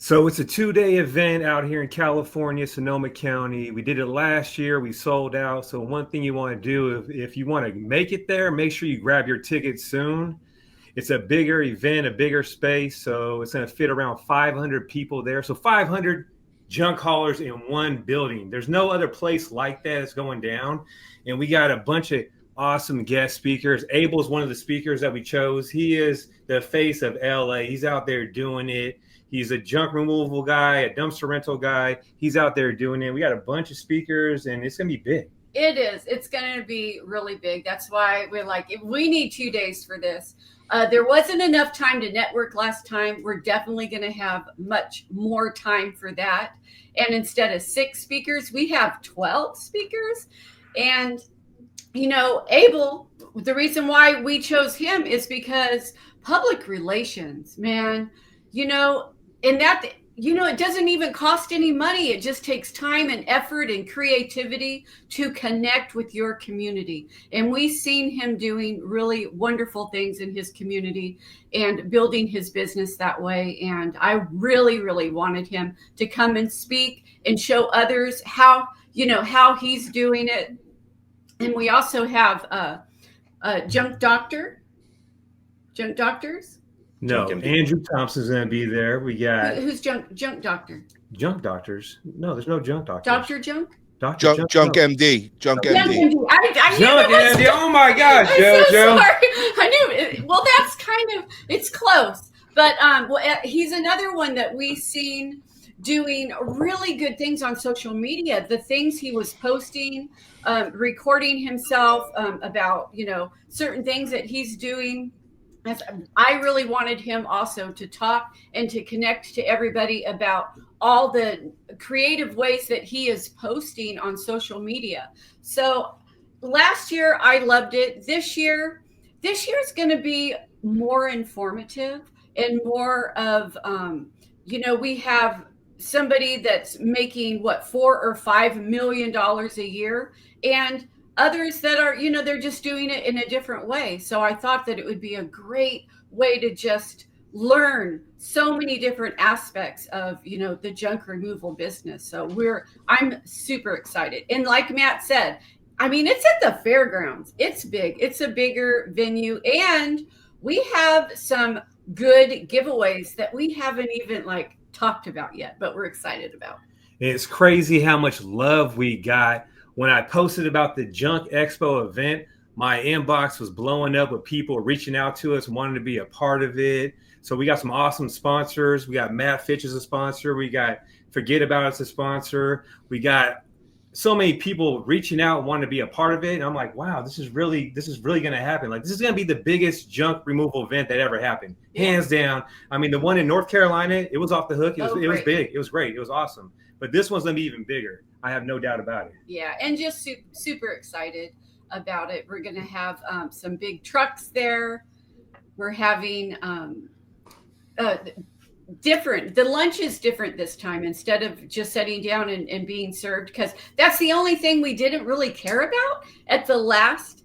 So it's a 2-day event out here in California, Sonoma County. We did it last year. We sold out. So one thing you want to do, if you want to make it there, make sure you grab your tickets soon. It's a bigger event, a bigger space. So it's going to fit around 500 people there. So 500 junk haulers in one building. There's no other place like that that's going down. And we got a bunch of awesome guest speakers. Abel's one of the speakers that we chose. He is the face of LA. He's out there doing it. He's a junk removal guy, a dumpster rental guy. He's out there doing it. We got a bunch of speakers, and it's going to be big. It is. It's going to be really big. That's why we're like, we need 2 days for this. There wasn't enough time to network last time. We're definitely going to have much more time for that. And instead of 6 speakers, we have 12 speakers. And, Abel, the reason why we chose him is because public relations, man, and that, it doesn't even cost any money. It just takes time and effort and creativity to connect with your community. And we've seen him doing really wonderful things in his community and building his business that way. And I really, really wanted him to come and speak and show others how he's doing it. And we also have a junk doctors. No, Andrew Thompson's going to be there. We got who's junk doctor? Junk doctors. No, there's no junk doctors. Dr. Junk? Dr. Junk MD. Junk MD. Junk MD. Oh my gosh, I'm so sorry. I knew it. Well, that's it's close. But he's another one that we've seen doing really good things on social media. The things he was posting, recording himself about, certain things that he's doing. I really wanted him also to talk and to connect to everybody about all the creative ways that he is posting on social media. So last year I loved it. This year is going to be more informative and more of, we have somebody that's making $4 or $5 million a year, and others that are, they're just doing it in a different way. So I thought that it would be a great way to just learn so many different aspects of, the junk removal business. So I'm super excited. And like Matt said, it's at the fairgrounds. It's big. It's a bigger venue. And we have some good giveaways that we haven't even talked about yet, but we're excited about. It's crazy how much love we got. When I posted about the Junk Expo event, my inbox was blowing up with people reaching out to us, wanting to be a part of it. So we got some awesome sponsors. We got Matt Fitch as a sponsor. We got Fuhgeddaboutit as a sponsor. We got so many people reaching out and wanting to be a part of it. And I'm like, wow, this is really going to happen. This is going to be the biggest junk removal event that ever happened, hands down. The one in North Carolina, it was off the hook. It was big. It was great. It was awesome. But this one's going to be even bigger. I have no doubt about it. Yeah, and just super excited about it. We're going to have some big trucks there. We're having different. The lunch is different this time. Instead of just sitting down and being served, because that's the only thing we didn't really care about at the last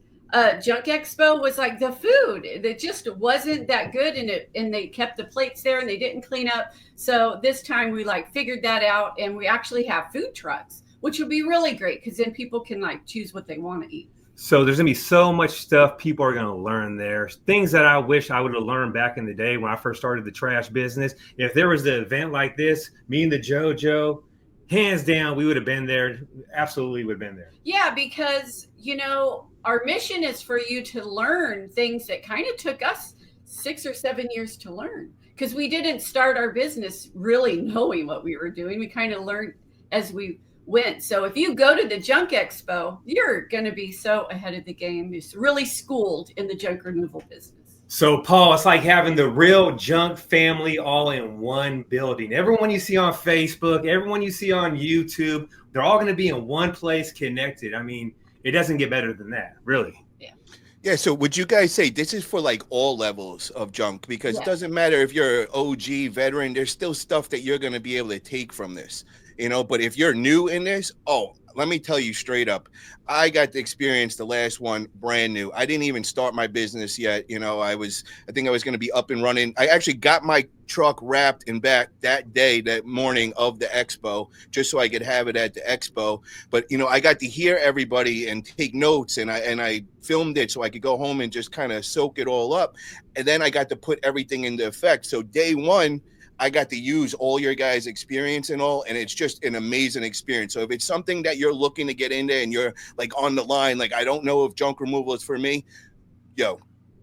Junk Expo was the food. It just wasn't that good, and they kept the plates there and they didn't clean up. So this time we figured that out, and we actually have food trucks, which will be really great because then people can choose what they want to eat. So there's going to be so much stuff people are going to learn there. Things that I wish I would have learned back in the day when I first started the trash business. If there was an event like this, me and the JoJo, hands down, we would have been there. Absolutely would have been there. Yeah, because, our mission is for you to learn things that kind of took us 6 or 7 years to learn, because we didn't start our business really knowing what we were doing. We kind of learned as we went. So if you go to the Junk Expo, you're going to be so ahead of the game. You're really schooled in the junk removal business. So, Paul, it's like having the real junk family all in one building. Everyone you see on Facebook, everyone you see on YouTube, they're all going to be in one place connected. It doesn't get better than that, really. Yeah. So would you guys say this is for all levels of junk? Because it doesn't matter if you're an OG veteran, there's still stuff that you're going to be able to take from this, but if you're new in this, let me tell you straight up, I got to experience the last one brand new. I didn't even start my business yet. I think I was going to be up and running. I actually got my truck wrapped and back that morning of the expo, just so I could have it at the expo. But I got to hear everybody and take notes, and I filmed it so I could go home and just kind of soak it all up. And then I got to put everything into effect. So day one, I got to use all your guys' experience and all, and it's just an amazing experience. So if it's something that you're looking to get into and you're like on the line, like, I don't know if junk removal is for me,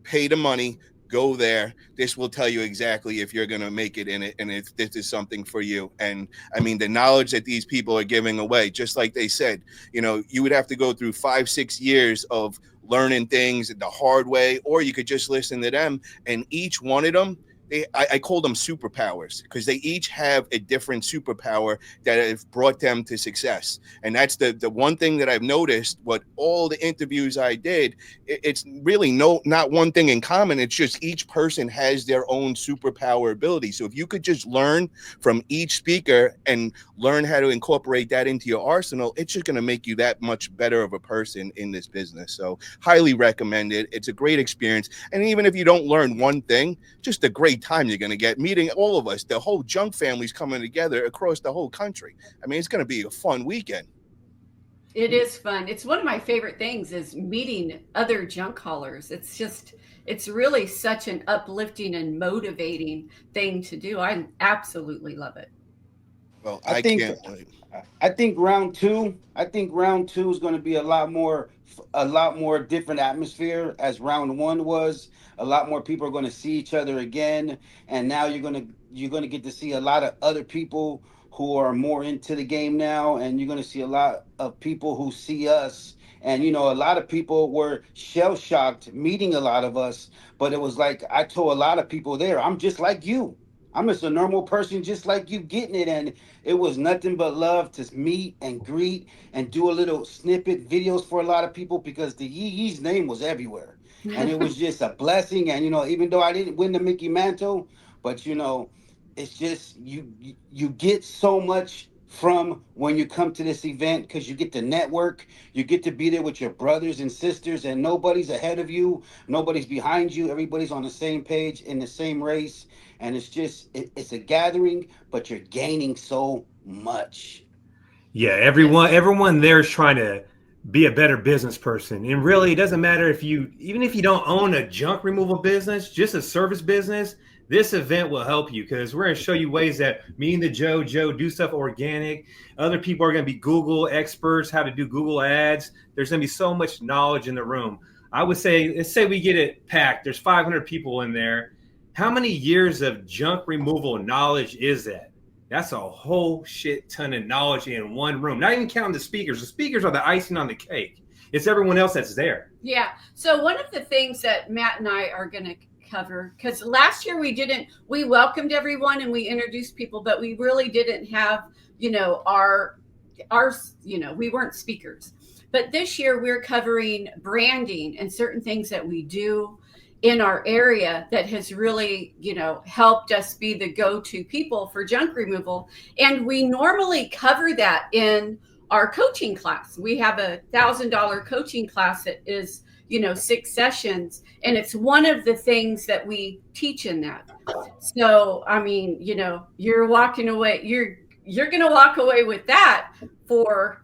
pay the money, go there. This will tell you exactly if you're going to make it in it and if this is something for you. And I mean, the knowledge that these people are giving away, just like they said, you would have to go through 5-6 years of learning things the hard way, or you could just listen to them. And each one of them, I call them superpowers, because they each have a different superpower that have brought them to success. And that's the one thing that I've noticed. What all the interviews I did, it's really not one thing in common. It's just each person has their own superpower ability. So if you could just learn from each speaker and learn how to incorporate that into your arsenal, it's just going to make you that much better of a person in this business. So highly recommend it. It's a great experience. And even if you don't learn one thing, just a great time you're going to get meeting all of us. The whole junk family's coming together across the whole country. I mean, it's going to be a fun weekend. It is fun. It's one of my favorite things, is meeting other junk haulers. It's really such an uplifting and motivating thing to do. I absolutely love it. Well, I can't wait. I think round two. I think round two is going to be a lot more different atmosphere as round one was. A lot more people are going to see each other again, and now you're going to get to see a lot of other people who are more into the game now, and you're going to see a lot of people who see us. And a lot of people were shell shocked meeting a lot of us, but it was like I told a lot of people there, I'm just like you. I'm just a normal person, just like you, getting it. And it was nothing but love to meet and greet and do a little snippet videos for a lot of people, because the Yee Yee's name was everywhere. And it was just a blessing. And, even though I didn't win the Mickey Mantle, but, it's just you get so much from when you come to this event, because you get to network, you get to be there with your brothers and sisters, and nobody's ahead of you, nobody's behind you, everybody's on the same page in the same race. And it's a gathering, but you're gaining so much. Yeah, Yes. everyone there is trying to be a better business person. And really, it doesn't matter even if you don't own a junk removal business, just a service business, this event will help you, because we're going to show you ways that me and the Joe do stuff organic. Other people are going to be Google experts, how to do Google ads. There's going to be so much knowledge in the room. I would say, let's say we get it packed. There's 500 people in there. How many years of junk removal knowledge is that? That's a whole shit ton of knowledge in one room. Not even counting the speakers. The speakers are the icing on the cake. It's everyone else that's there. Yeah. So one of the things that Matt and I are going to cover, because last year we welcomed everyone and we introduced people, but we really didn't have, our, we weren't speakers. But this year we're covering branding and certain things that we do in our area that has really, helped us be the go-to people for junk removal. And we normally cover that in our coaching class. We have $1,000 coaching class that is, 6 sessions. And it's one of the things that we teach in that. So, I mean, you're walking away, you're going to walk away with that for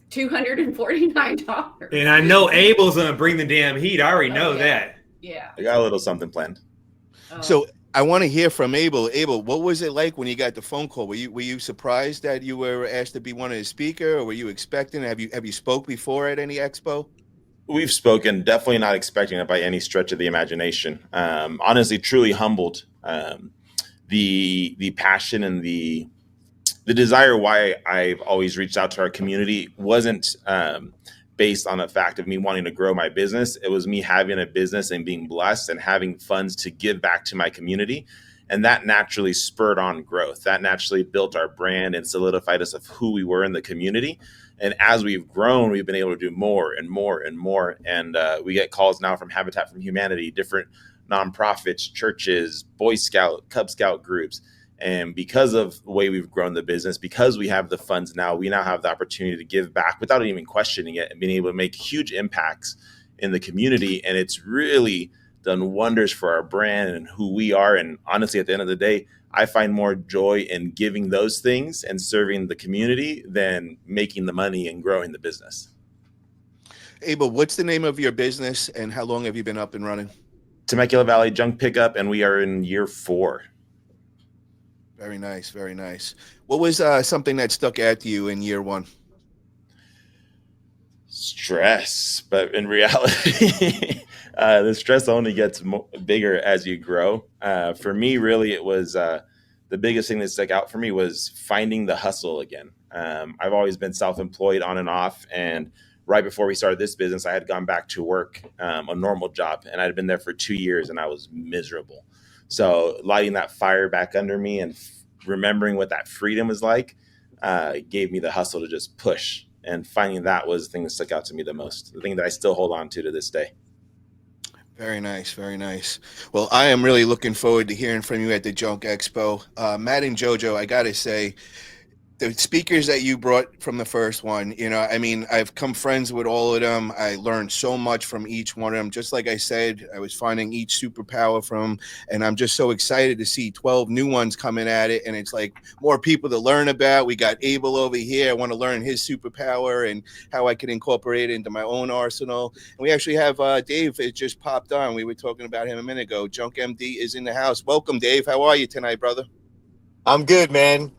$249. And I know Abel's going to bring the damn heat. I already know that. Yeah. I got a little something planned. So I want to hear from Abel. Abel, what was it like when you got the phone call? Were you surprised that you were asked to be one of the speaker, or were you expecting? Have you spoke before at any expo? We've spoken, definitely not expecting it by any stretch of the imagination. Honestly, truly humbled. The passion and the desire why I've always reached out to our community wasn't based on the fact of me wanting to grow my business. It was me having a business and being blessed and having funds to give back to my community. And that naturally spurred on growth. That naturally built our brand and solidified us of who we were in the community. And as we've grown, we've been able to do more and more and more. And we get calls now from Habitat for Humanity, different nonprofits, churches, Boy Scout, Cub Scout groups. And because of the way we've grown the business, because we have the funds now, we now have the opportunity to give back without even questioning it and being able to make huge impacts in the community. And it's really done wonders for our brand and who we are. And honestly, at the end of the day, I find more joy in giving those things and serving the community than making the money and growing the business. Abel, what's the name of your business and how long have you been up and running? Temecula Valley Junk Pickup, and we are in year 4. Very nice, very nice. What was something that stuck out to you in year 1? Stress, but in reality, the stress only gets bigger as you grow. For me, really, it was the biggest thing that stuck out for me was finding the hustle again. I've always been self-employed on and off, and right before we started this business, I had gone back to work, a normal job, and I'd been there for 2 years, and I was miserable. So lighting that fire back under me and remembering what that freedom was like gave me the hustle to just push. And finding that was the thing that stuck out to me the most, the thing that I still hold on to this day. Very nice, very nice. Well, I am really looking forward to hearing from you at the Junk Expo. Matt and JoJo, I got to say, the speakers that you brought from the first one, you know, I mean, I've come friends with all of them. I learned so much from each one of them. Just like I said, I was finding each superpower from, and I'm just so excited to see 12 new ones coming at it. And it's like more people to learn about. We got Abel over here. I want to learn his superpower and how I can incorporate it into my own arsenal. And we actually have Dave. It just popped on. We were talking about him a minute ago. Junk MD is in the house. Welcome, Dave. How are you tonight, brother? I'm good, man.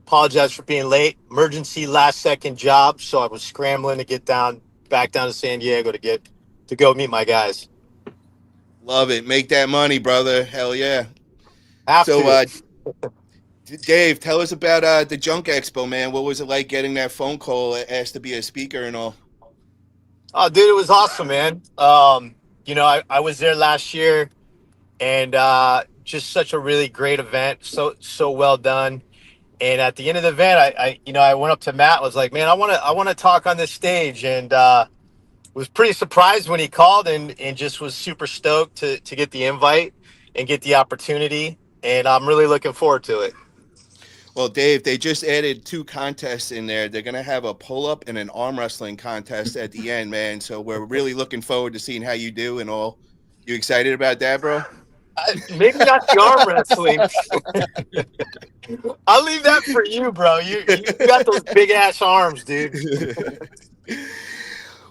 Apologize for being late. Emergency last second job, so I was scrambling to get back down to San Diego to go meet my guys. Love it. Make that money, brother. Hell yeah. Have to. Dave, tell us about the Junk Expo, man. What was it like getting that phone call asked to be a speaker and all? Oh, dude, it was awesome, man. You know, I was there last year, and just such a really great event. So well done. And at the end of the event, I went up to Matt, was like, man, I want to talk on this stage, and was pretty surprised when he called and just was super stoked to get the invite and get the opportunity. And I'm really looking forward to it. Well, Dave, they just added 2 contests in there. They're going to have a pull-up and an arm wrestling contest at the end, man. So we're really looking forward to seeing how you do and all. You excited about that, bro? Maybe not the arm wrestling. I'll leave that for you, bro. You got those big ass arms, dude.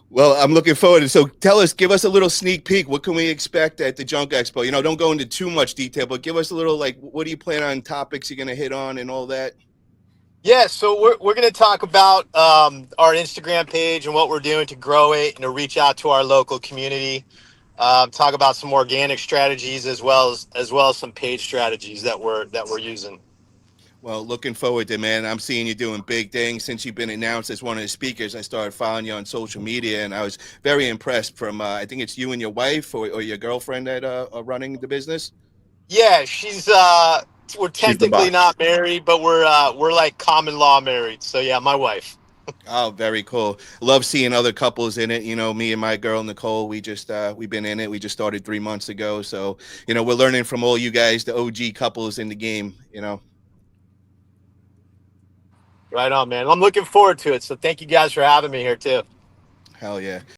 Well, I'm looking forward to it. So give us a little sneak peek. What can we expect at the Junk Expo? You know, don't go into too much detail, but give us a little, like, what do you plan on, topics you're going to hit on and all that? Yeah, so we're going to talk about our Instagram page and what we're doing to grow it and to reach out to our local community. Talk about some organic strategies as well as some paid strategies that we're using. Well, looking forward to it, man. I'm seeing you doing big things since you've been announced as one of the speakers. I started following you on social media, and I was very impressed from, I think it's you and your wife or your girlfriend that are running the business. Yeah, we're technically not married, but we're like common law married. So yeah, my wife. Oh, very cool. Love seeing other couples in it. You know, me and my girl, Nicole, we've been in it. We just started 3 months ago. So, you know, we're learning from all you guys, the OG couples in the game, you know. Right on, man. I'm looking forward to it. So thank you guys for having me here too. Hell yeah.